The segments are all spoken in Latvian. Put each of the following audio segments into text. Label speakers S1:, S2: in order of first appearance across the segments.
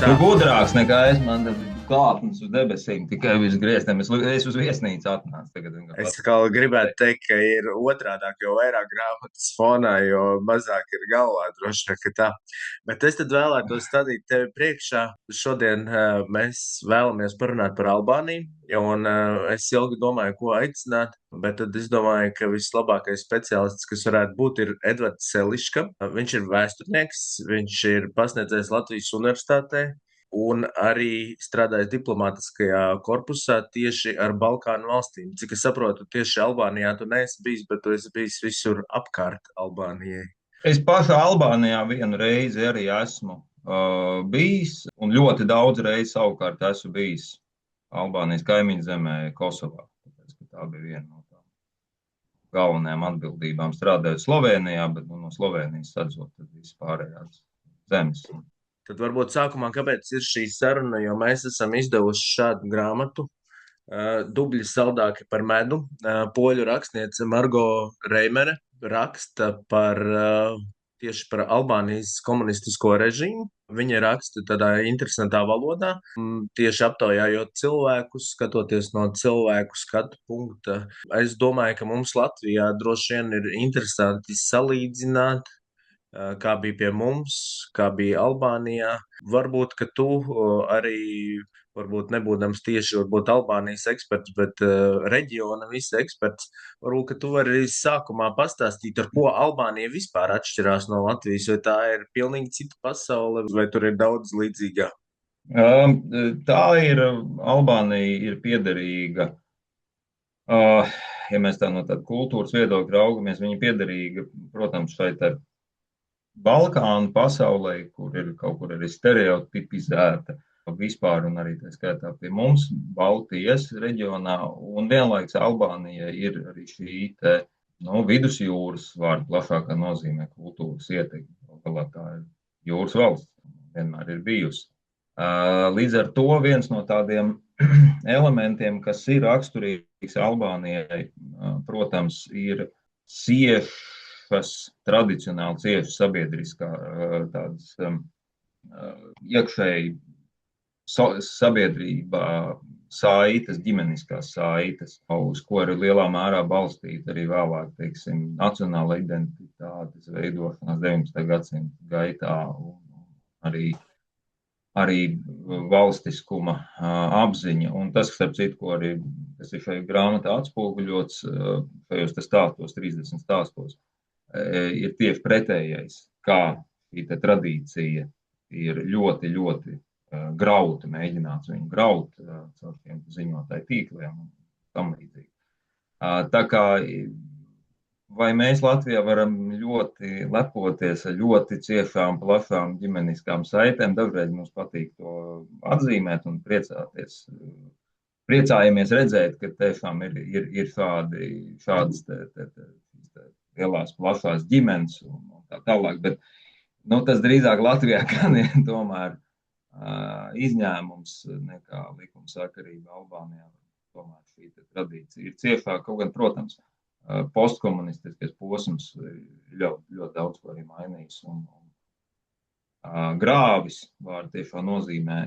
S1: Tu
S2: Tā.
S1: gudrāks nekā es, man te kāpnes uz debesīm, tikai uz griestiem. Es uz viesnīcu atnācu tagad.
S2: Es atkal gribētu teikt, ka ir otrādāk, jo vairāk grāmatas fonā, jo mazāk ir galvā, droši vien, ka tā. Bet es tad vēlētos stādīt tevi priekšā. Šodien mēs vēlamies parunāt par Albāniju, un es ilgi domāju, ko aicināt, bet tad es domāju, ka vislabākais speciālists, kas varētu būt, ir Edvards Seliška. Viņš ir vēsturnieks, viņš ir pasniedzējis Latvijas universitātē, un arī strādājis diplomātiskajā korpusā tieši ar Balkānu valstīm. Cik es saprotu, tieši Albānijā tu neesi bijis, bet tu esi bijis visur apkārt Albānijai.
S1: Es pašā Albānijā vienu reizi arī esmu bijis, un ļoti daudz reizi savukārt esmu bijis Albānijas kaimiņu zemē, Kosovā. Tāpēc, ka tā bija viena no tām galvenajām atbildībām strādājot Slovenijā, bet no Slovenijas sadzot visas pārējās zemes.
S2: Tad varbūt sākumā, kāpēc ir šī saruna, jo mēs esam izdevuši šādu grāmatu, Dubļi saldāki par medu. Poļu rakstniece Margo Reimere raksta tieši par Albānijas komunistisko režīmu. Viņa raksta tādā interesantā valodā, tieši aptaujājot cilvēkus, skatoties no cilvēku skatu punkta. Es domāju, ka mums Latvijā droši vien ir interesanti salīdzināt, kā bija pie mums, kā bija Albānijā. Varbūt, ka tu arī, varbūt nebūdams tieši Albānijas eksperts, bet reģiona visa eksperts, varbūt, ka tu vari sākumā pastāstīt, ar ko Albānija vispār atšķirās no Latvijas, vai tā ir pilnīgi cita pasaule, vai tur ir daudz līdzīgā.
S1: Tā ir, Albānija ir piederīga, ja mēs tā no tāda kultūras viedokļa raugamies, viņa piederīga, protams, šai te Balkānu pasaulē, kur ir kaut kur arī stereotipizēta vispār, un arī tā skaitā pie mums, Baltijas reģionā, un vienlaiks Albānija ir arī šī te, vidusjūras vārdu plašākā nozīmē kultūras ietekme. Galā tā ir jūras valsts, vienmēr ir bijusi. Līdz ar to viens no tādiem elementiem, kas ir raksturīgs Albānijai, protams, ir tradicionāli cieši sabiedriskā tādas iekšēji sabiedrībā saites, ģimeniskās saites, uz ko ir lielā mērā balstīta arī vēlāk, teiksim, nacionāla identitātes veidošanās 19. gadsimta gaitā un arī valstiskuma apziņa. Un tas, starp citu, kas ir šajā grāmatā atspoguļots, šajos stāstos, 30 stāstos, ir tieši pretējais, kā šī tradīcija ir ļoti, ļoti grauta, mēģināts viņu graut caur šiem ziņotāju tīkliem un tam līdzīgi. Tā kā vai mēs Latvijā varam ļoti lepoties ar ļoti ciešām, plašām ģimeniskām saitēm, dažreiz mums patīk to atzīmēt un priecāties. Priecājamies redzēt, ka tiešām ir šādas lielās, plašās ģimenes un tā tālāk, bet tas drīzāk Latvijā gan ir tomēr izņēmums nekā likumsakarība. Albānijā tomēr šī tradīcija ir ciešāka, kaut gan, protams, postkomunistiskais posms ļoti, ļoti daudz ko arī mainījis un grāvis vārdu tiešā nozīmē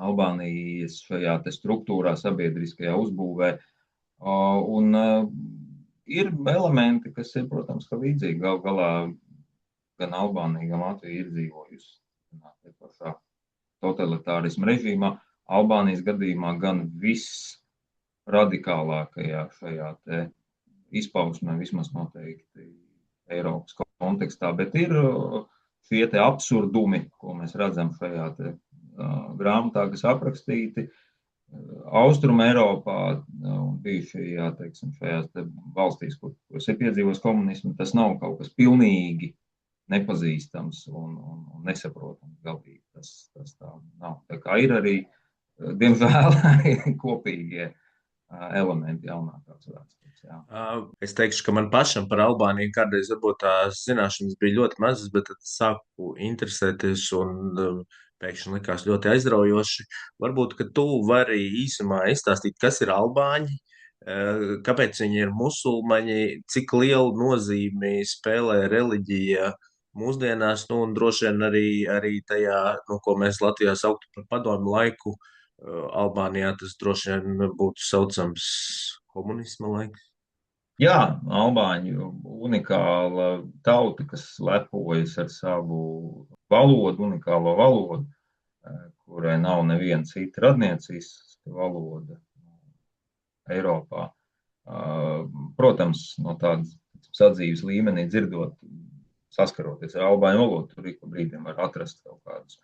S1: Albānijas šajā struktūrā, sabiedriskajā uzbūvē, un ir elementi, kas ir, protams, ka līdzīgi. Gal galā gan Albānija, gan Latvija ir dzīvojusi pašā totalitārisma režīmā. Albānijas gadījumā gan viss radikālākajā šajā te izpausmē, vismaz noteikti Eiropas kontekstā, bet ir šie te absurdumi, ko mēs redzam šajā te grāmatā, kas aprakstīti Austrum Eiropā un bijušajā, teiksim, šajās te valstīs, kuras ir piedzīvos komunismu. Tas nav kaut kas pilnīgi nepazīstams un nesaprotams galīgi. Tas tā nav. Tā kā ir arī, diemžēl, kopīgie elementi jaunākās vēstures.
S2: Es teikšu, ka man pašam par Albāniju kādreiz varbūt tās zināšanas bija ļoti mazas, bet tad sāku interesēties un pēkšņi likās ļoti aizraujoši. Varbūt, ka tu vari īsumā izstāstīt, kas ir albāņi, kāpēc viņi ir musulmaņi, cik lielu nozīmi spēlē reliģija mūsdienās, nu, un droši vien arī tajā, nu, ko mēs Latvijā sauktu par padomu laiku, Albānijā tas droši vien būtu saucams komunisma laiks.
S1: Jā, albāņi unikāla tauta, kas lepojas ar savu valodu, unikālo valodu, kurai nav neviena cita radniecīska valoda Eiropā. Protams, no tādas sadzīves līmenī dzirdot, saskaroties ar albāņu valodu, tur ik pa brīdim var atrast kaut kādus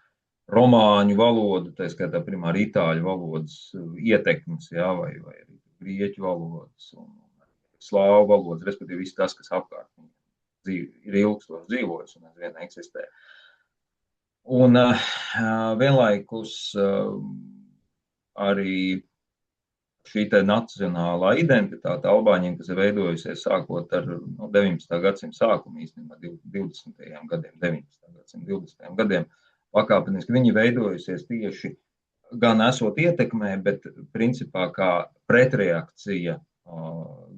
S1: romāņu valodu, tā skaitā primāri itāļu valodas ietekmes, jā, vai arī grieķu valodas un slāvu valodas, respektīvi viss tas, kas apkārt ir ilgstoši dzīvojis un aizvien eksistē. Un vienlaikus arī šī nacionālā identitāte albāņiem, kas ir veidojusies sākot ar 19. gadsimta sākumu, īstenībā 20. gadiem, 19. gadsimta 20. gadiem, pakāpeniski viņi veidojusies tieši gan esot ietekmē, bet principā kā pretreakcija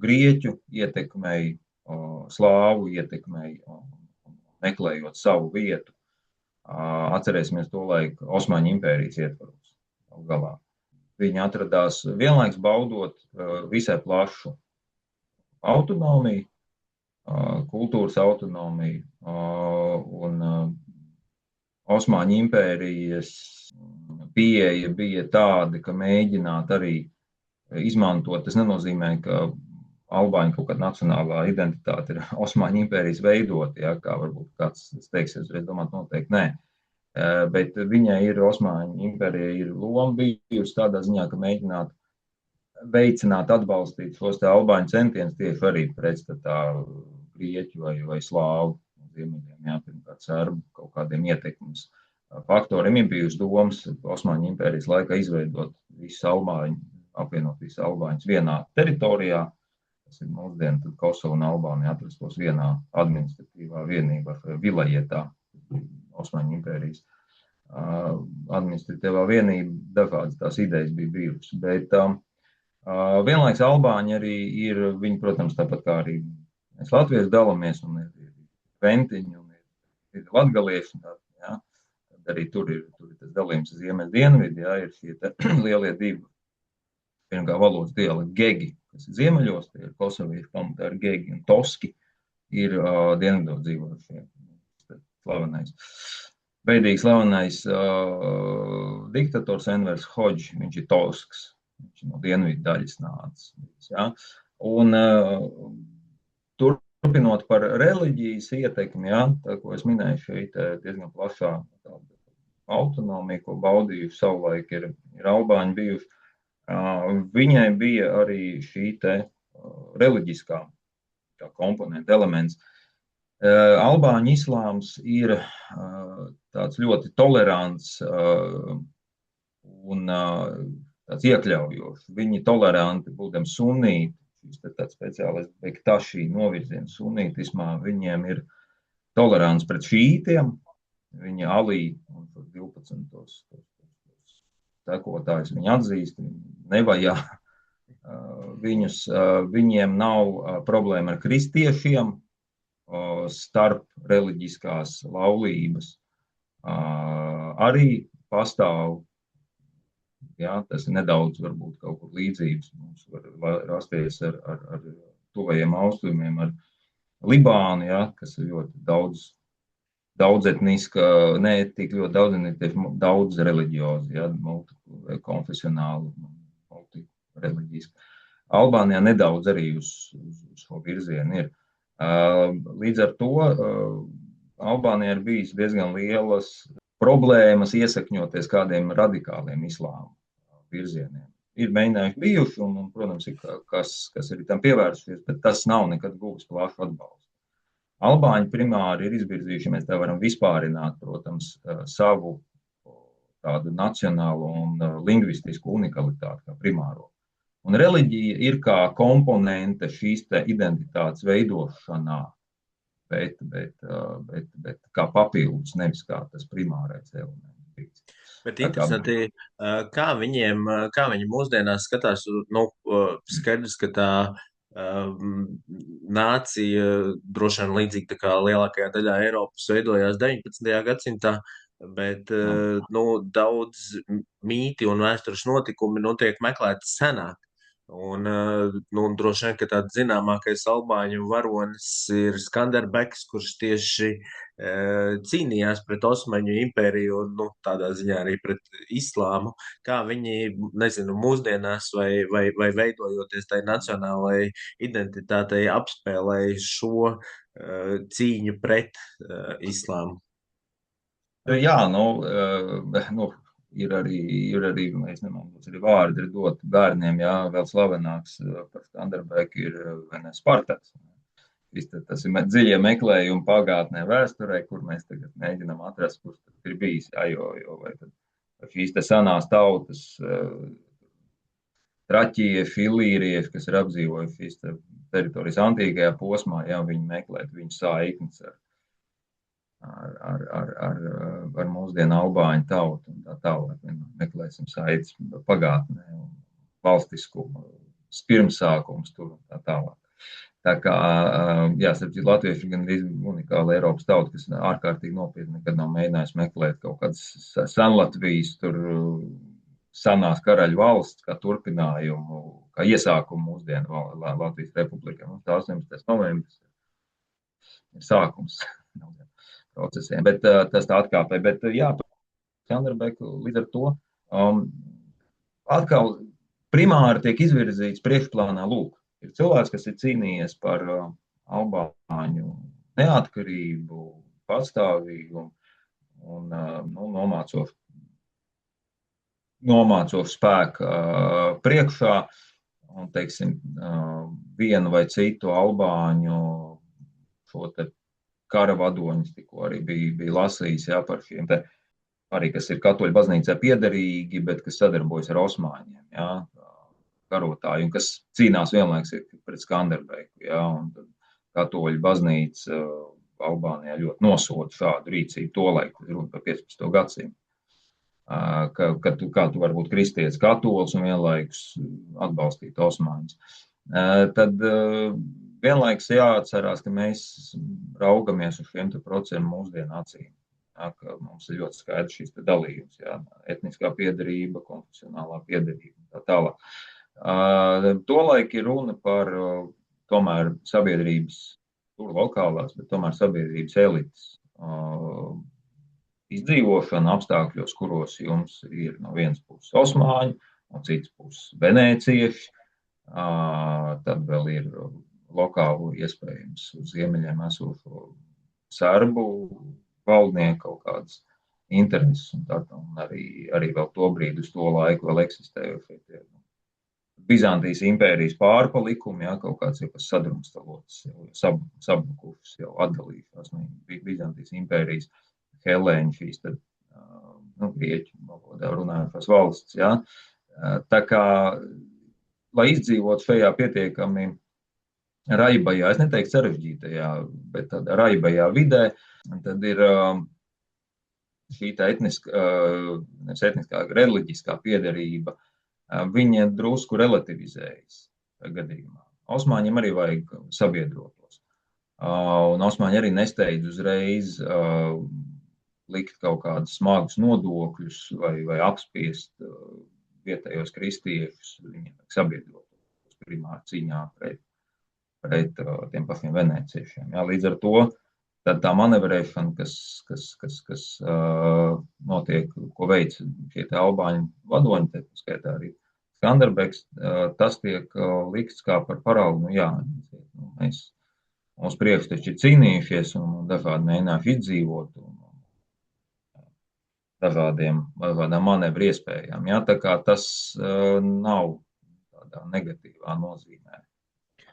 S1: grieķu ietekmei, slāvu ietekmei, meklējot savu vietu. Atcerēsimies to laiku Osmaņu impērijas ietvaros galā. Viņi atradās vienlaiks baudot visai plašu autonomiju, kultūras autonomiju, un Osmaņu impērijas pieeja bija tāda, ka mēģināt arī izmantot, tas nenozīmē, ka albāņu kaut kāda nacionālā identitāte ir Osmaņu impērijas veidot, ja, kā varbūt kāds teiksies, es domāju, noteikti nē. Bet viņai ir Osmaņu impērija ir loma bijusi tādā ziņā, ka mēģināt veicināt, atbalstīt šos te albāņu centienus tieši arī pretstatā grieķu vai slāvu ziemeļiem, jā, pirmkārt serbu kaut kādiem ietekmes faktoriem ir bijusi domas Osmaņu impērijas laikā izveidot visu albāņu, apvienot visu albāņus vienā teritorijā, tas ir mūsdienu, tad Kosova un Albānija atrastos vienā administratīvā vienībā, vilajetā, Osmaņu impērijas administratīvā vienība, dažādas tās idejas bija bijušas, bet vienlaiks albāņi arī ir, viņi, protams, tāpat kā arī mēs latvieši dalāmies, un ir ventiņi, un ir latgalieši, jā, tad arī tur ir tas dalījums ziemeļ dienvidi, jā, ir šie lielie divi, pirmkārt valodas dialekti gegi, kas ir ziemeļos, tie ir kosovieši pamatā ir gegi, un toski ir dienvidos dzīvošie, slavenais. Beidīgi slavenais diktators Envers Hodžs, viņš ir tosks, viņš no dienvidu daļas nācis. Ja? Un turpinot par reliģijas ietekmi, ja? Tā, ko es minēju, šeit diezgan plašā autonomija, ko baudījuši savulaik ir albāņi bijuši, viņai bija arī šī te reliģiskā komponenta elements. Albāņu islāms ir tāds ļoti tolerants un tāds iekļaujošs. Viņi toleranti, būdami sunīti, šis tāds speciālais bektašī novirziens sunītismā, viņiem ir tolerants pret šītiem, viņi Alī un 12. sekotājus viņi atzīst, viņi nevajā viņus, viņiem nav problēma ar kristiešiem, starp reliģiskās laulības arī pastāv, jā, tas ir nedaudz varbūt kaut kur līdzības, mums var rasties ar tuvajiem austrumiem, ar Libānu, jā, kas ir ļoti daudzetniska, ne tik ļoti daudzetniska, daudz reliģiozi, jā, multikonfesionāli, multireliģiski. Albānijā nedaudz arī uz šo virzienu ir. Līdz ar to Albānijā ir bijis diezgan lielas problēmas iesakņoties kādiem radikāliem islāma virzieniem. Ir mēģinājuši bijuši, un protams, ir kas ir tam pievērsušies, bet tas nav nekad guvis plašu atbalstu. Albāņi primāri ir izvirzījuši, mēs tā varam vispārināt, protams, savu tādu nacionālo un lingvistisku unikalitāti kā primāro. Un reliģija ir kā komponente šīs te identitātes veidošanā, bet kā papildus, nevis kā tas primārais elements.
S2: Bet interesanti, kā viņi mūsdienās skatās, nu, skaidrs, ka tā nācija droši vien līdzīgi tā kā lielākajā daļā Eiropas veidojās 19. gadsimtā, bet
S1: Nu,
S2: daudz mīti un vēstures notikumi tiek meklēti senāk. Un, droši vien, ka tāds zināmākais albāņu varonis ir Skanderbeks, kurš tieši cīnījās pret Osmaņu impēriju un tādā ziņā arī pret islāmu. Kā viņi, nezinu, mūsdienās vai veidojoties tai nacionālajai identitātei apspēlēja šo cīņu pret islāmu.
S1: jā, ir arī, es nemāku, arī vārdi ir doti bērniem, jā, vēl slavenāks par Skanderbeku ir Spartaks. Tas ir dziļie meklējumi pagātnē vēsturē, kur mēs tagad mēģinām atrast, kurš tas ir bijis, jā, vai tad šīs te sanās tautas, traķieši, ilīrieši, kas ir apdzīvojuši šīs teritorijas antīkajā posmā, jā, viņi meklēt viņu saiknes ar mūsdienu albāņu tautu un tā tālāk. Meklēsim saites pagātnē un valstiskumu, pirmsākums tur un tā tālāk. Tā kā, jāsaka, latvieši gan unikāla Eiropas tauta, kas ārkārtīgi nopietni nekad nav mēģinājusi meklēt kaut kādas Senlatvijas, tur sanās karaļu valsts, kā turpinājumu, kā iesākumu mūsdienu Latvijas republikā. Mums tā 18. novembris ir sākums procesiem, bet tas tā atkāpē. Bet jā, Skanderbeku līdz ar to atkal primāri tiek izvirzīts priekšplānā lūk. Ir cilvēks, kas ir cīnījies par albāņu neatkarību, patstāvīgumu un nomācošu spēku priekšā un, teiksim, vienu vai citu albāņu šo te kara vadoņus, tikko arī bija lasījis, jā, par šiem te, arī kas ir katoļu baznīcā piederīgi, bet kas sadarbojas ar osmaņiem, jā, karotāji, un kas cīnās vienlaiks pret Skanderbeku, jā, un tad katoļu baznīca Albānijā ļoti nosoda šādu rīcību tolaik, runa par 15. gadsimtu. Kā tu vari būt kristietis katolis un vienlaikus atbalstīt osmaņus. Tad vienlaikus jāatcerās, ka mēs raugamies uz šiem procesiem mūsdienu acīm. Jā, ka mums ir ļoti skaidrs šīs dalījums, jā, etniskā piederība, konfesionālā piederība un tā tālāk. Tolaik ir runa par tomēr sabiedrības, tur lokālās, bet tomēr sabiedrības elites izdzīvošanu apstākļos, kuros jums ir no vienas puses osmaņi, no citas puses venēcieši, tad vēl ir lokālu iespējams uz ziemeļiem esošo serbu valdnieku kaut kādas intereses, un arī vēl to brīdi uz to laiku vēl eksistējušie Bizantijas impērijas pārpalikumi, jā, kaut kāds jau sadrumstalots, sabrukušas, jau atdalījušās no Bizantijas impērijas, Helēņu, šīs tad, grieķu valodā runājušās valsts, jā. Tā kā, lai izdzīvot šajā pietiekami raibajā, es neteiktu sarežģītajā, bet tādā raibajā vidē, tad ir šī tā etniskā, reliģiskā piederība, viņa drusku relativizējas gadījumā. Osmaņiem arī vajag sabiedrotos. Un osmaņi arī nesteidz uzreiz likt kaut kādus smagus nodokļus vai apspiest vietējos kristiešus, viņiem vajag sabiedrotos primāri cīņā pret tiem pašiem venēciešiem. Jā, līdz ar to tad tā manevrēšana, kas notiek, ko veic šie te albāņu vadoņi, te skaitā arī Skanderbeks, tas tiek likts kā par paraugu, mums priekšteči ir cīnījušies un dažādi mēģinājuši izdzīvot un dažādām manevru iespējām. Jā, tā kā tas nav tādā negatīvā nozīmē.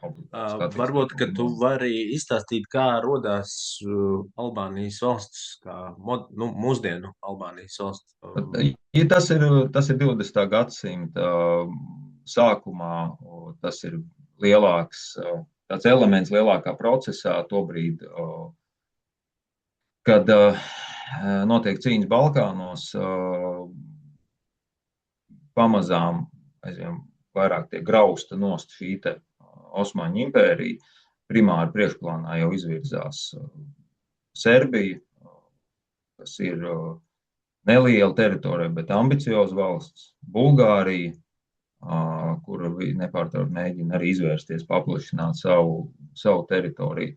S2: Varbūt, ka tu vari izstāstīt, kā rodās Albānijas valsts, kā mūsdienu Albānijas valsts.
S1: Ja tas ir 20. gadsimta sākumā, tas ir lielāks, tāds elements lielākā procesā tobrīd, kad notiek cīņas Balkānos, pamazām aizvien vairāk tiek grausta nost šī te Osmaņu impēriju. Primāri priekšplānā jau izvirzās Serbija, kas ir neliela teritorija, bet ambicioza valsts, Bulgārija, kura nepārtraukti mēģina arī izvērsties, paplašināt savu teritoriju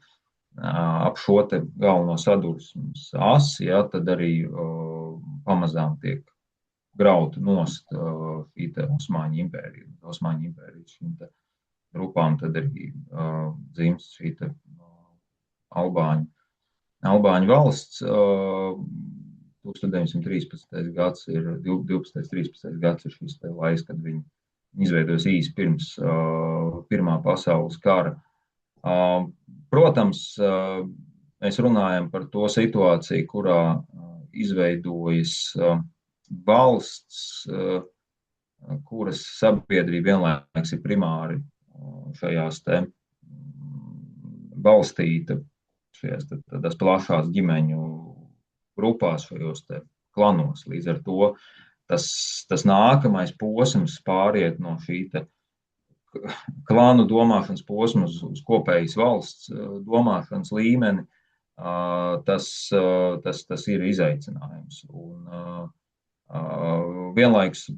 S1: ap šo te galveno sadursmes asi, ja, tad arī pamazām tiek grauta nost šī te Osmaņu impērija. Osmaņu impērijas šīm te grupām tad arī dzimst šī te Albāņu valsts. 1913. gads ir 12. 13. gads ir šis te laiks, kad viņi izveidojas īsi pirms Pirmā pasaules kara. Protams, mēs runājam par to situāciju, kurā izveidojas valsts, kuras sabiedrība vienlaikus ir primāri šajās te balstīta šajās tādās plašās ģimeņu grupās, šajos te klanos. Līdz ar to tas nākamais posms pāriet no šī te klānu domāšanas posma uz kopējas valsts domāšanas līmeni, tas ir izaicinājums. Un vienlaikus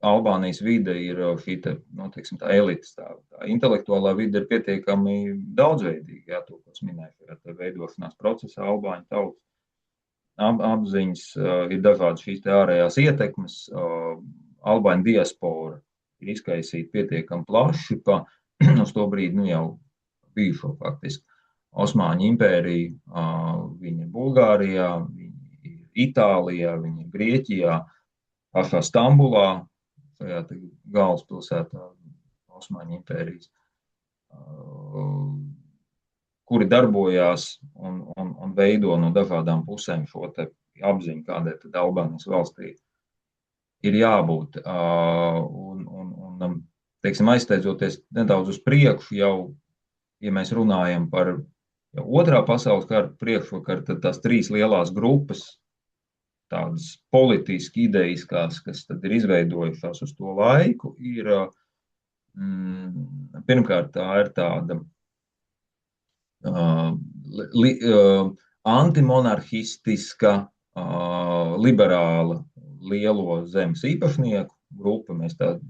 S1: Albānijas vide ir šī te, teiksim, tā elites, tā intelektuālā vide ir pietiekami daudzveidīga, to, ko es minēju, šajā veidošanās procesā Albāņu tautas apziņas, ir dažādas šīs te ārējās ietekmes, Albāņu diaspora ir izkaisīta pietiekami plaši pa uz to brīdi, jau bijušo faktiski Osmaņu impēriju, viņa ir Bulgārijā, viņa ir Itālijā, viņa ir Grieķijā, pašā Stambulā, šajā galvaspilsētā Osmaņu impērijas, kuri darbojās un veido no dažādām pusēm šo te apziņu, kādai tad Albānijas valstī ir jābūt. Un teiksim, aizsteidzoties nedaudz uz priekšu, jau, ja mēs runājam par Otrā pasaules kara priekšvakar, tad tās trīs lielās grupas, tādas politiski idejiskās, kas tad ir izveidojušās uz to laiku, ir pirmkārt tā ir tāda antimonarhistiska, liberāla lielo zemes īpašnieku grupa. Mēs tādu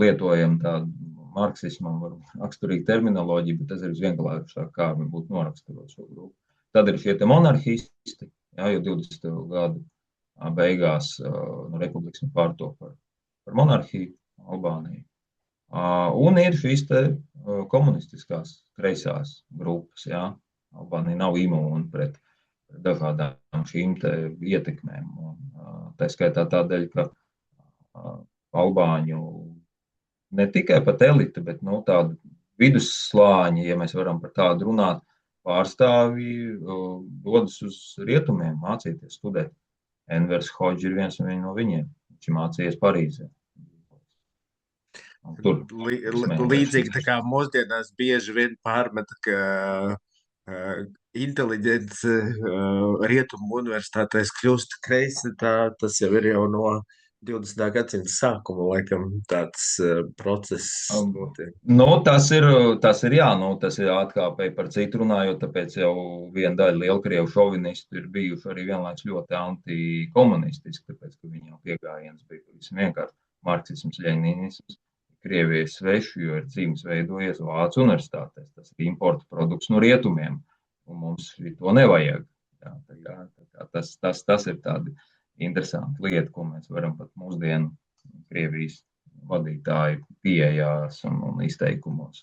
S1: lietojam tādu marksismam raksturīgu terminoloģiju, bet tas ir visvienkāršāk, kā viņi būtu noraksturot šo grupu. Tad ir šie te monarhisti, jau 20. gadu beigās republikasmu pārto par monarhiju Albāniju. Un ir šīs te komunistiskās kreisās grupas. Albānija nav imūna pret dažādām šīm te ietekmēm. Tā skaitā tādēļ, ka Albāņu ne tikai pat elite, bet tādu vidusslāņi, ja mēs varam par tādu runāt, pārstāvji dodas uz rietumiem mācīties, studēt. Envers Hodži ir viens no viņiem. Viņš mācījies Parīzē.
S2: Līdzīgi tā kā mūsdienās bieži vien pārmet, ka inteliģence rietumu universitātēs kļūst kreisi, tas jau ir jau no 20. gadsimta sākuma, laikam, tāds process notiek.
S1: Tas ir atkāpēji par citu runājot, tāpēc jau viena daļa lielkrievu šovinistu ir bijuši arī vienlaikus ļoti antikomunistiski, tāpēc, ka viņiem piegājiens bija visam vienkārši marksisms, ļeninisms, Krievijas sveši, jo ir dzīves veidojies Vācu universitātēs. Tas ir importa produkts no rietumiem, un mums to nevajag. Tas ir tādi interesanti lieta, ko mēs varam pat mūsdienu Krievijas vadītāju pieejās un izteikumos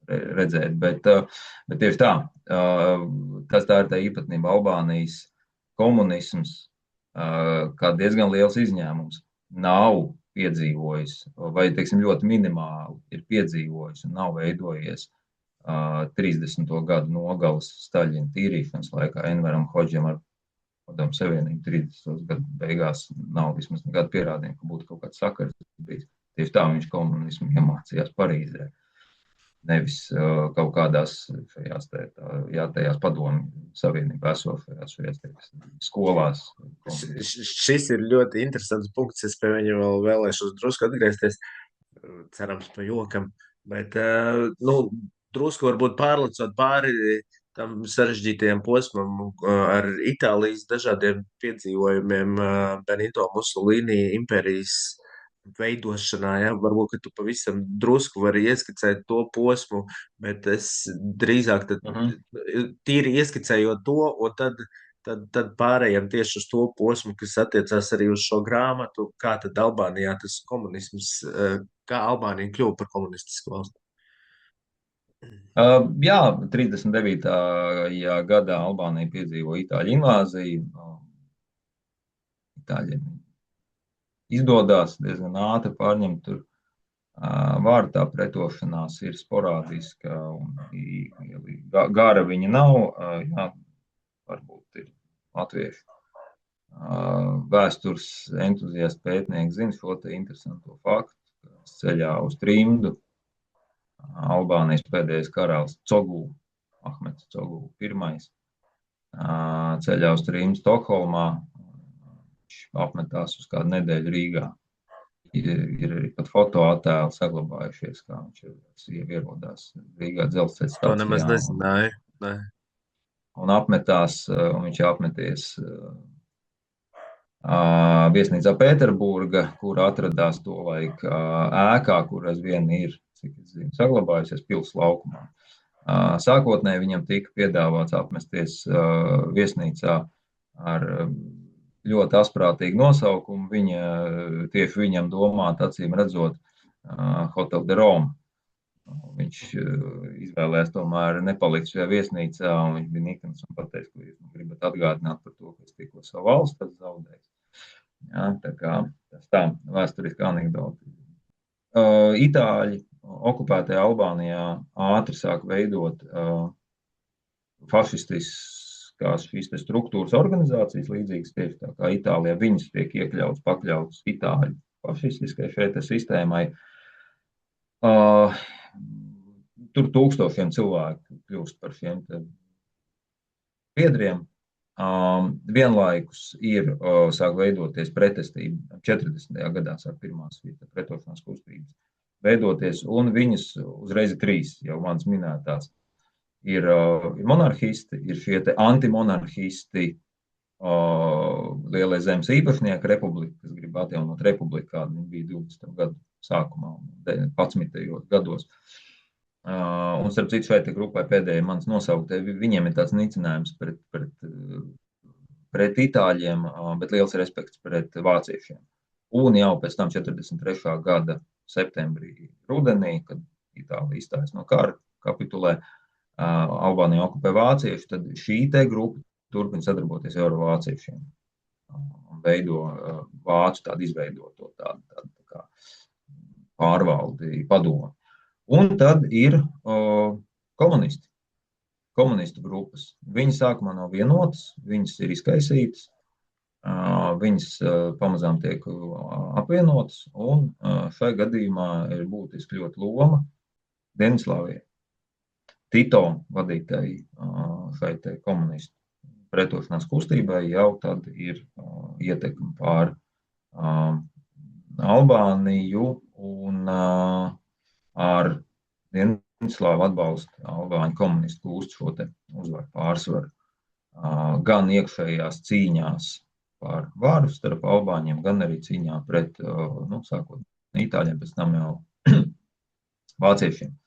S1: redzēt. Bet tieši tā, tā ir tā īpatnība Albānijas komunisms, kā diezgan liels izņēmums, nav piedzīvojis, vai, teiksim, ļoti minimāli ir piedzīvojis un nav veidojies 30. gadu nogalas Staļina tīrīšanas laikā. Enveram Hodžam ar Padomu Savienību 30. gadu beigās nav vismaz nekāda pierādījuma, ka būtu kaut kāds sakars bijis. Tieši tā viņš komunismu iemācījās Parīzē. Nevis kaut kādās tajās Padomu Savienību esošajās skolās.
S2: Šis ir ļoti interesants punkts. Es pie viņa vēl vēlēšos drusku atgriezties. Cerams, pa jokam. Bet, nu, drusku varbūt pārlecot pāri tam sarežģītajam posmam ar Itālijas dažādiem piedzīvojumiem Benito Mussolini impērijas veidošanā. Ja? Varbūt, ka tu pavisam drusku vari ieskicēt to posmu, bet es drīzāk tīri ieskicējot to, un tad pārējām tieši uz to posmu, kas attiecās arī uz šo grāmatu, kā tad Albānijā tas komunisms, kā Albānija kļuva par komunistisku valsti.
S1: Jā, 39. gadā Albānija piedzīvo itāļu invāziju. Itāļiem izdodas diezgan ātri pārņemt tur varu, tā pretošanās ir sporādiska un gara viņa nav. Jā, varbūt ir latviešu vēstures entuziasti pētnieki zina šo te interesanto faktu, ka ceļā uz trimdu Albānijas pēdējais karalis Cogu, Ahmets Cogu pirmais, ceļā uz trimdu Stokholmā, viņš apmetās uz kādu nedēļu Rīgā. Ir arī pat fotoattēli saglabājušies, kā viņš ierodās Rīgā dzelzceļa
S2: To nemaz
S1: stacijā.
S2: nezināju. Ne.
S1: Un apmetās, un viņš apmeties viesnīcā Pēterburga, kur atradās tolaik ēkā, kur aizvien ir, cik es zinu, saglabājusies pils laukumā. Sākotnēji viņam tika piedāvāts apmesties viesnīcā ar ļoti asprātīgu nosaukumu. Tieši viņam domāt, acīm redzot, Hotel de Rome. Viņš izvēlējās tomēr nepalikt šajā viesnīcā, un viņš bija nikns un pateica, ka jūs gribat atgādināt par to, ka es tikko savu valsts zaudēju. Jā, tā kā tas tā, vēsturiska anekdote. Itāļi okupētajā Albānijā ātri sāk veidot fašistiskās šīs te struktūras organizācijas, līdzīgas tieši tā kā Itālijā, viņas tiek pakļautas itāļu fašistiskai šeit sistēmai. Tur tūkstošiem cilvēku kļūst par šiem biedriem. Vienlaikus sāk veidoties pretestība. 40. gadā sāk pirmās pretošanās kustības veidoties, un viņas uzreiz ir trīs, jau manas minētās. Ir monarhisti, ir šie te antimonarhisti, lielie zemes īpašnieki republika, kas grib atjaunot republiku, kāda viņa bija 20. gadu sākumā, 11. gados. Un starp citu šai grupai pēdējai manas nosauktie, viņiem ir tāds nicinājums pret itāļiem, bet liels respekts pret vāciešiem. Un jau pēc tam 43. gada septembrī rudenī, kad Itālija izstājas no kara, kapitulē, Albānija okupē vācieši, tad šī te grupa turpina sadarboties ar vāciešiem un veido vācu tādu izveidoto tādu kā pārvaldi padomu. Un tad ir komunistu grupas. Viņi sākumā nav vienotas, viņas ir izkaisītas, viņas pamazām tiek apvienotas, un šai gadījumā ir būtiski ļoti loma Dienvidslāvijai. Tito vadītai šai te komunistu pretošanās kustībai jau tad ir ietekme pār Albāniju, un ar Dienvidslāvu atbalstu Albāņu komunisti gūst šo te uzvaru pārsvaru gan iekšējās cīņās par varu starp Albāņiem, gan arī cīņā pret, sākot itāļiem, pēc tam jau vāciešiem.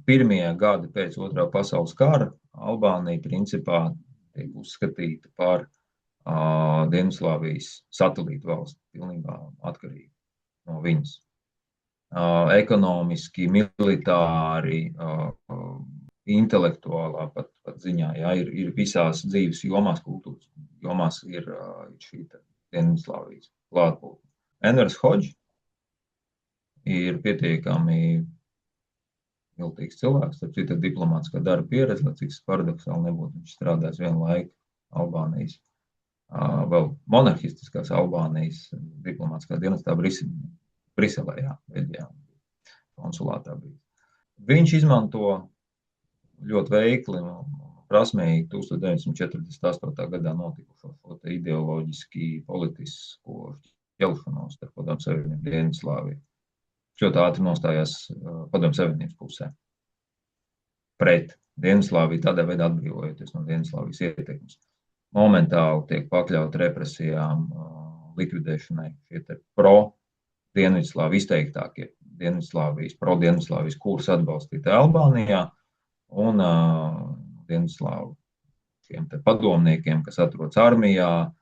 S1: Pirmie gadi pēc Otrā pasaules kara Albānija principā tiek uzskatīta par Dienvidslāvijas satelītu valsti, pilnībā atkarīga no viņas. Ekonomiski, militāri, intelektuālā pat ziņā, jā, ir visās dzīves jomās, kultūras jomās ir šī Dienvidslāvijas klātbūtne. Envers Hodžs ir pietiekami viltīgs cilvēks, ar citu diplomātiskā darba pieredzi, lai cik paradoksāli nebūtu. Viņš strādājis vienu laiku Albānijas, vēl monarhistiskās Albānijas diplomātiskā dienestā Briselē, jā, Beļģijā, konsulātā bija. Viņš izmanto ļoti veikli un prasmīgi 1948. gadā notikušo šo te ideoloģiski politisko šķelšanos starp Padomju Savienību un Dienvidslāviju. ļoti ātri nostājās Padomju Savienības pusē pret Dienvidslāviju, tādā veidā atbrīvojoties no Dienvidslāvijas ietekmes. Momentāli tiek pakļauti represijām, likvidēšanai šie pro-Dienvidslāvi izteiktākie pro-Dienvidslāvijas kursu atbalstītāji Albānijā un Dienvidslāvu šiem te padomniekiem, kas atrodas armijā,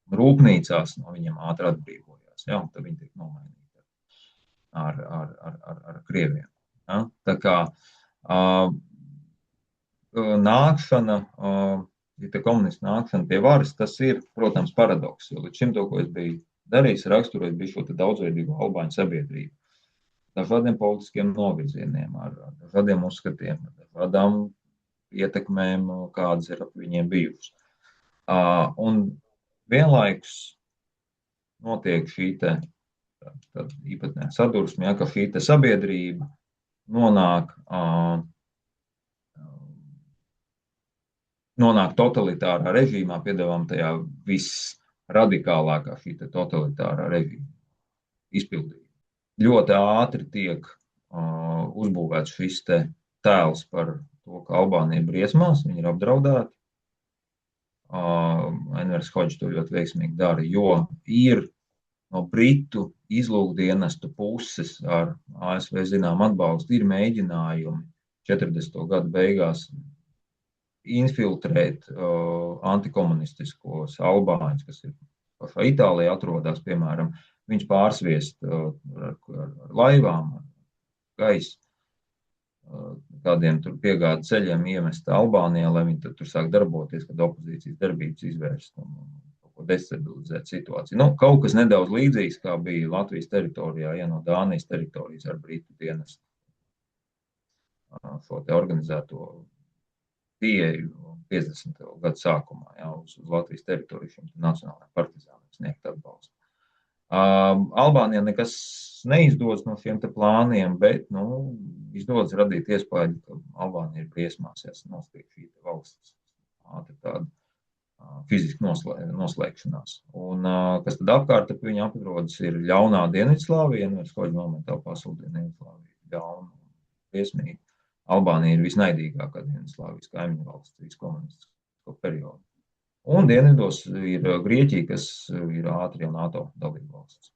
S1: rūpnīcās, no viņiem ātri atbrīvojās, ja, un tad viņi tiek nomainīti ar Krieviem. Ja. Tā kā nākšana, komunistu nākšana pie varas, tas ir, protams, paradoks, jo līdz šim to, ko es biju darījis, raksturot, bija šo daudzveidīgo albāņu sabiedrību. Dažādiem politiskiem novirzieniem, ar dažādiem uzskatiem, ar dažādām ietekmēm, kādas ir ap viņiem bijušas. Un vienlaikus notiek šī īpatnē sadursme, ja, ka šī sabiedrība nonāk totalitārā režīmā, piedāvām tajā visradikālākā šī totalitārā režīma izpildījuma. Ļoti ātri tiek uzbūvēts šis tēls par to, ka Albānija ir briesmās, viņi ir apdraudēti. Envers Hodžs to ļoti veiksmīgi dara, jo ir no Britu izlūkdienestu puses ar ASV zinām atbalstu ir mēģinājumi 40. gadu beigās infiltrēt antikomunistiskos albāņus, kas ir pašā Itālijā atrodas, piemēram, viņš pārsviest ar laivām, ar gaisa, kādiem tur piegāda ceļiem iemest Albānijā, lai viņi tur sāk darboties, kad opozīcijas darbības izvērst un destabilizēt situāciju. Kaut kas nedaudz līdzīgs, kā bija Latvijas teritorijā, ja no Dānijas teritorijas ar Britu dienestu šo te organizēto pieeju 50. gadu sākumā, ja, uz Latvijas teritoriju šiem nacionālajiem partizāniem sniegt atbalstu. Albānijā nekas neizdodas no šiem te plāniem, bet, izdodas radīt iespēju, ka Albānija ir briesmās, ja nostiek šī valsts tāda fiziski noslēgšanās. Un kas tad apkārt ap viņu atrodas ir ļaunā Dienvidslāvija, Envers Hodžs momentāli pasludina Dienvidslāviju ļaunu un briesmīgi. Albānija ir visnaidīgākā Dienvidslāvijas kaimiņu valsts viskomunistisko periodu. Un dienvidos ir Grieķija, kas ir ātri jau NATO dalība valsts.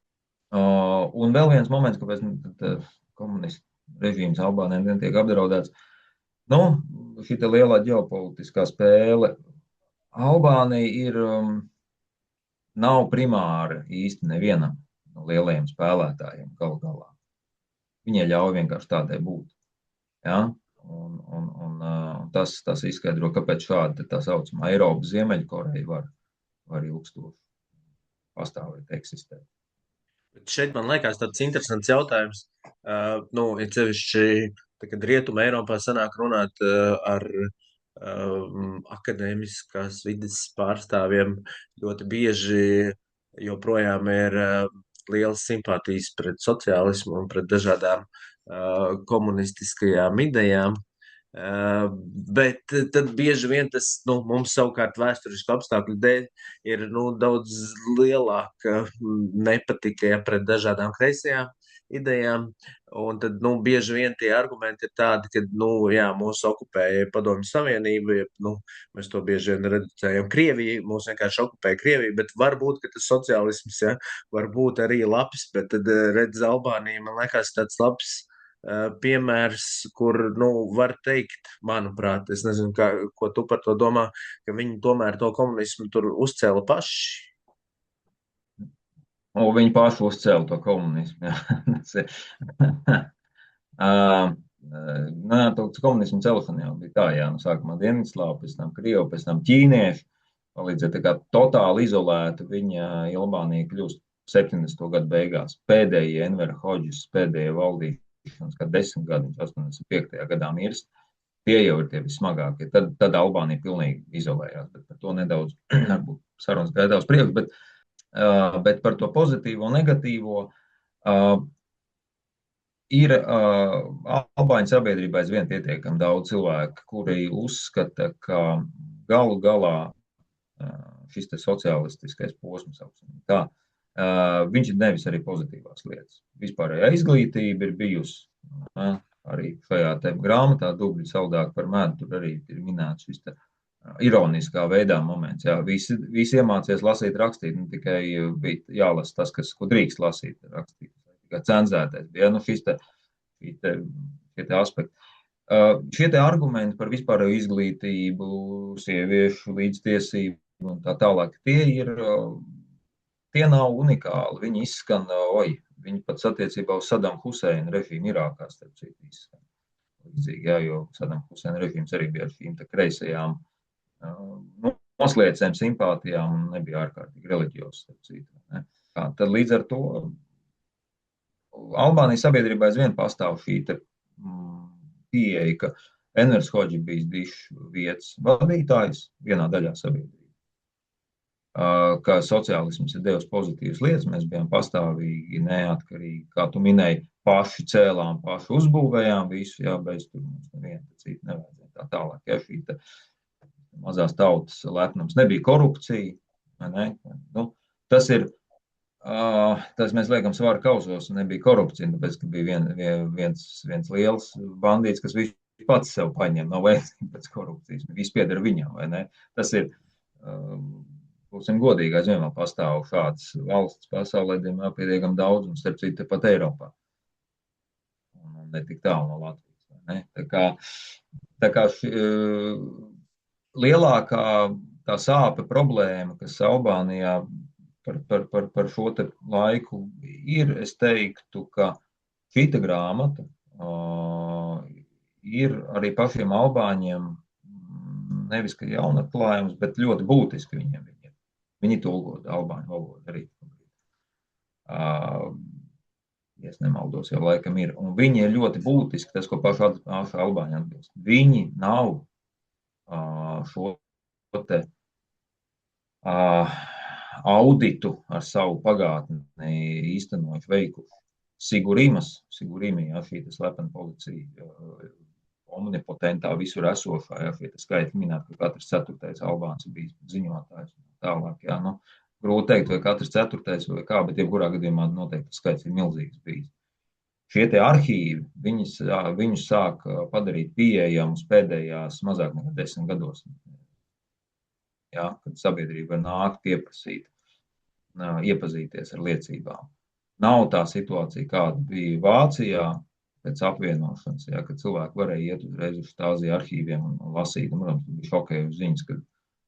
S1: Un vēl viens moments, kāpēc komunistu režīms Albānijā netiek apdraudēts, šī lielā ģeopolitiskā spēle. Albānija nav primāra īsti nevienam no lielajiem spēlētājiem galu galā. Viņai ļauj vienkārši tādai būt. Ja? Un tas izskaidro, kāpēc šāda tā saucamā Eiropas Ziemeļkoreja var ilgstoši pastāvēt, eksistēt.
S2: Šeit man liekas tāds interesants jautājums. Ir sevišķi, kad Rietuma Eiropā sanāk runāt ar akadēmiskās vides pārstāvjiem, ļoti bieži joprojām ir lielas simpātijas pret sociālismu un pret dažādām komunistiskajām idejām. Bet tad bieži vien tas mums savukārt vēsturisku apstākļu dēļ ir daudz lielāka nepatika pret dažādām kreisajām idejām. Un tad bieži vien tie argumenti ir tādi, ka mūs okupēja Padomju Savienība, mēs to bieži vien reducējam Krieviju, mūs vienkārši okupēja Krievija, bet varbūt, ka tas sociālisms var būt arī labs, bet tad redz Albānija, man liekas, tāds labs piemērs, kur, var teikt, manuprāt, es nezinu, ko tu par to domā, ka viņi tomēr to komunismu tur uzcēla paši.
S1: Viņi paši uzcēla to komunismu. Komunismu celšana jau bija tā, sākumā Dienvidslāvi, pēc tam Krievi, pēc tam ķīnieši, palīdzēt tā kā totāli izolēta viņa Albānija kļūst 70. gadu beigās. Pēdējie Envera Hodžas, pēdējie valdīšanas, kad 10 gadi, 85. gadā mirst, tie jau ir tie vissmagākie. Tad Albānija pilnīgi izolējās, bet par to nedaudz varbūt sarunas gaidās uz priekšu, bet par to pozitīvo un negatīvo ir Albāņu sabiedrībā aizvien pietiekami daudz cilvēku, kuri uzskata, ka galu galā šis te sociālistiskais posms, tā, Viņš ir nevis arī pozitīvās lietas. Vispārējā izglītība ir bijusi arī šajā te grāmatā Dubļi saldāk par medu. Tur arī ir minēts šis ironiskā veidā moments. Jā, visi iemācījās lasīt, rakstīt, nu, tikai bija jālasa tas, ko drīkst lasīt, rakstīt. Tikai cenzētais bija šie te aspekti. Šie te argumenti par vispārējo izglītību, sieviešu līdztiesību un tā tālāk, tie nav unikāli. Viņi izskan, viņi pat attiecībā uz Sadam Huseina režīmu Irākā, starp citu, izskan. Līdzīgi, jā, jo Sadam Huseina režīms arī bija ar šīm te kreisajām nosliecēm, simpātijām un nebija ārkārtīgi reliģijos, starp citu. Ne? Tad līdz ar to Albānijas sabiedrībā aizvien pastāv šī pieeja, ka Envers Hodži bijis dišu vietas vadītājs vienā daļā sabiedrībā. Ka sociālisms ir devis pozitīvas lietas, mēs bijām pastāvīgi, neatkarīgi, kā tu minēji, paši cēlām, paši uzbūvējām visu, jā, bez tur mums neviena cita nevajadzēja tā tālāk. Ja, šī mazās tautas lepnums nebija korupcija, ne? Nu, tas mēs liekam svāru kausos, nebija korupcija, tāpēc, ka bija viens liels bandīts, kas viņš pats sev paņem, nav vajadzīgi pēc korupcijas, viss pieder viņam, vai ne? Tas ir, būsim godīgi, aizvien vēl pastāv šāds valsts pasaulē, diemžēl pietiekami daudz, un starp citu pat Eiropā. Un ne tik tālu no Latvijas, vai ne? Tā kā lielākā tā sāpe problēma, kas Albānijā par šo te laiku ir, es teiktu, ka šīta grāmata ir arī pašiem albāņiem nevis, ka jaunatklājums, bet ļoti būtiski viņiem. Viņi tulkot albāņu valodu arī. Ja es nemaldos, jau laikam ir. Un viņi ir ļoti būtiski, tas, ko paši albāņi atbilst. Viņi nav šo te auditu ar savu pagātni īstenojuši veikuši. Sigurimi, ja, šī slepena policija, omnipotentā visur esošā, ja, šie skaitļi minēt, ka katrs 4. albāns ir bijis ziņotājs. Tālāk, jā, nu, grūti teikt, vai katrs 4. vai kā, bet jebkurā gadījumā noteikti skaits ir milzīgs bijis. Šie te arhīvi, viņus sāk padarīt pieejamus pēdējās mazāk nekā 10 gados. Jā, kad sabiedrība var nākt pieprasīt, iepazīties ar liecībām. Nav tā situācija, kāda bija Vācijā pēc apvienošanas, jā, kad cilvēki varēja iet uzreiz uz Štāzija arhīviem un lasīt. Un, protams, bija šokējuši ziņas, ka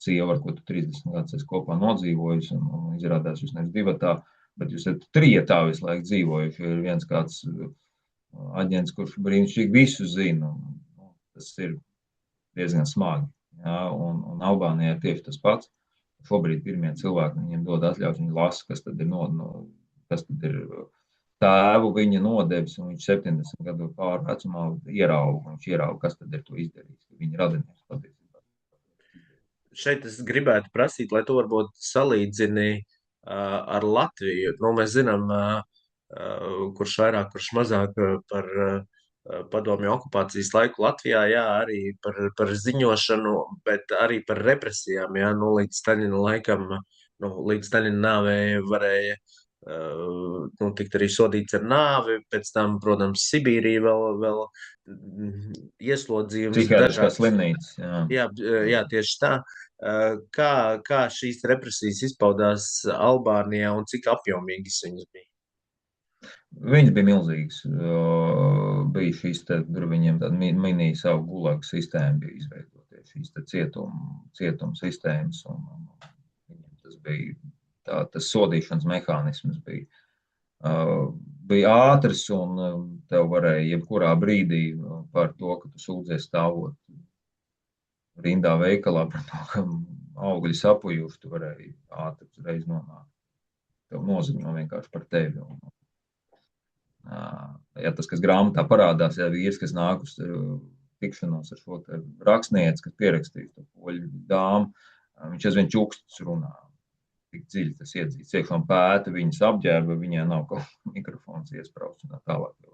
S1: sieva, ar ko tu 30 gadus esi kopā nodzīvojusi un izrādās jūs nevis divatā, bet jūs esat trietā visu laiku dzīvojuši. Ir viens kāds aģents, kurš brīnišķīgi visu zina. Tas ir diezgan smagi. Jā, un Albānijā tieši tas pats. Šobrīd pirmie cilvēki viņiem dod atļaus, viņi lasa, kas tad ir tēvu viņa nodevis, un viņš 70 gadu pāri vecumā ierauga, kas tad ir to izdarījis, viņa radinieks patiesībā.
S2: Šeit es gribētu prasīt, lai tu varbūt salīdzini ar Latviju. Nu, mēs zinām, kurš vairāk, kurš mazāk par padomju okupācijas laiku Latvijā, jā, arī par ziņošanu, bet arī par represijām, jā, nu, līdz Staļina laikam, līdz Staļina nāvei varēja tikt arī sodīts ar nāvi, pēc tam, protams, Sibīrija vēl ieslodzījums.
S1: Psihiatriskā slimnīca,
S2: jā. Jā, tieši tā. Kā šīs represijas izpaudās Albānijā un cik apjomīgas viņas bija?
S1: Viņas bija milzīgas. Bija šīs tur viņiem tāda mini savu gulagu sistēmu bija izveidoties, šīs cietuma sistēmas, un viņiem tas bija tas sodīšanas mehānisms bija ātrs, un tev varēja jebkurā brīdī par to, ka tu sūdzies stāvot rindā veikalā par to, ka augļi sapujuši, tu varēji ātri uzreiz nonākt. Tev noziņo vienkārši par tevi. Ja tas, kas grāmatā parādās, ja vīrs, kas nāk uz tikšanos ar šo rakstnieci, kas pierakstīs to poļu dāmu, viņš aizvien čukstus runā. Tik dziļi tas iedzīts iekšā un pēta viņas apģērba, viņai nav kaut mikrofons iesprausts un tā tālāk jau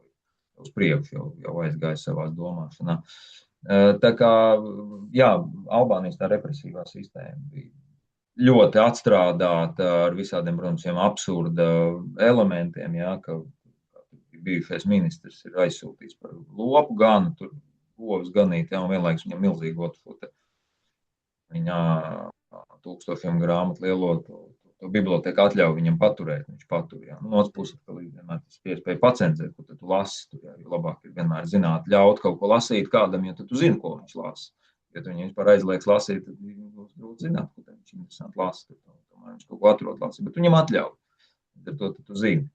S1: uz priekšu, jau aizgāja savās domāšanā. Tā kā, jā, Albānijas tā represīvā sistēma bija ļoti atstrādāta ar visādiem, protams, absurda elementiem, jā, ka bijušais ministrs ir aizsūtīts par lopu ganu, tur govs ganīt, jā, un vienlaikus viņam milzīgi otru viņa tūkstošiem grāmatu lielo to bibliotēku atļauj viņam paturēt, viņš patur, jā. No otras puses, ka līdz vienmēr tas iespēja pacenzēt, ko tu lasi, tur, jā, jo labāk ir vienmēr zināt, ļaut kaut ko lasīt kādam, ja tu zini, ko viņš lasa. Ja tu viņam vispār aizliegs lasīt, tad būs grūti zināt, ko viņš interesanti lasa, tomēr viņš kaut ko atrod lasīt, bet viņam atļauj. Ar to tu zini.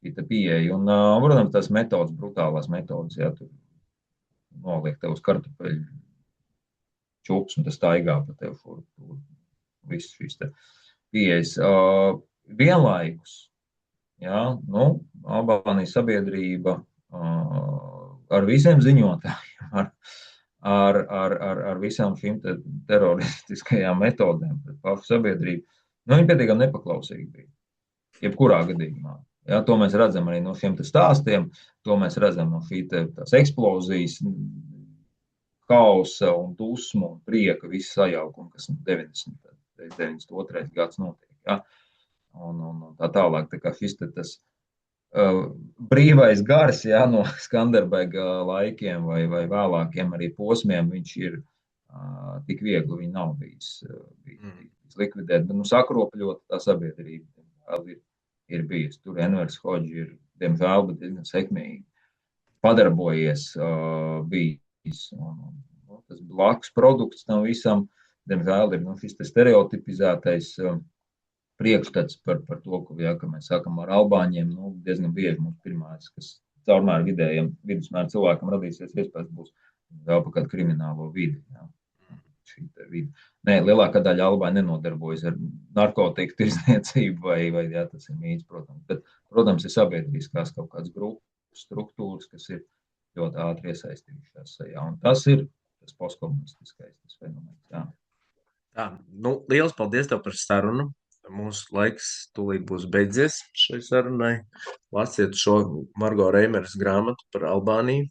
S1: Ir pieeja. Un, protams, tās metodas, brutālās metodas, ja tur noliek tev uz kartupeļu čups un tas staigā pa tev šur. Viss šīs te pieejas. Vienlaikus, ja, nu, Albānijas sabiedrība ar visiem ziņotājiem, ar visām šīm teroristiskajām metodēm pret pašu sabiedrību, nu, viņi pietiekami nepaklausīgi bija. Jebkurā gadījumā. Ja, to mēs redzam arī no šiem stāstiem, to mēs redzam no šīs eksplozijas, hausa un dusmu un prieka, visu sajaukumu, kas 92. gads notiek. Ja? Un tā tālāk, tā kā šis tas brīvais gars, ja, no Skanderbega laikiem vai vēlākiem arī posmiem, viņš ir tik viegli, viņi nav bijis likvidēt, bet sakropļot tā sabiedrība ir bijis. Tur Envers Hodži ir, diemžēl, bet diezgan sekmīgi padarbojies bijis. Un tas blakus produkts tam visam, diemžēl, ir šis stereotipizētais priekšstats par to, ka mēs sākam ar albāņiem, diezgan bieži mums pirmais, kas caurmēr vidējiem vidusmēra cilvēkam radīsies iespējas būs vēl par kādu kriminālo vidi. Jā. Nē, lielākā daļa albāņu nenodarbojas ar narkotiku tirzniecību vai jā, tas ir mīts, protams. Bet, protams, ir sabiedriskās kaut kādas grupas struktūras, kas ir ļoti ātri iesaistījušās. Jā. Un tas ir tas postkomunistiskais fenomens. Jā.
S2: Tā, liels paldies tev par sarunu. Mūsu laiks tūlīt būs beidzies šai sarunai. Lasiet šo Margo Reimeres grāmatu par Albāniju.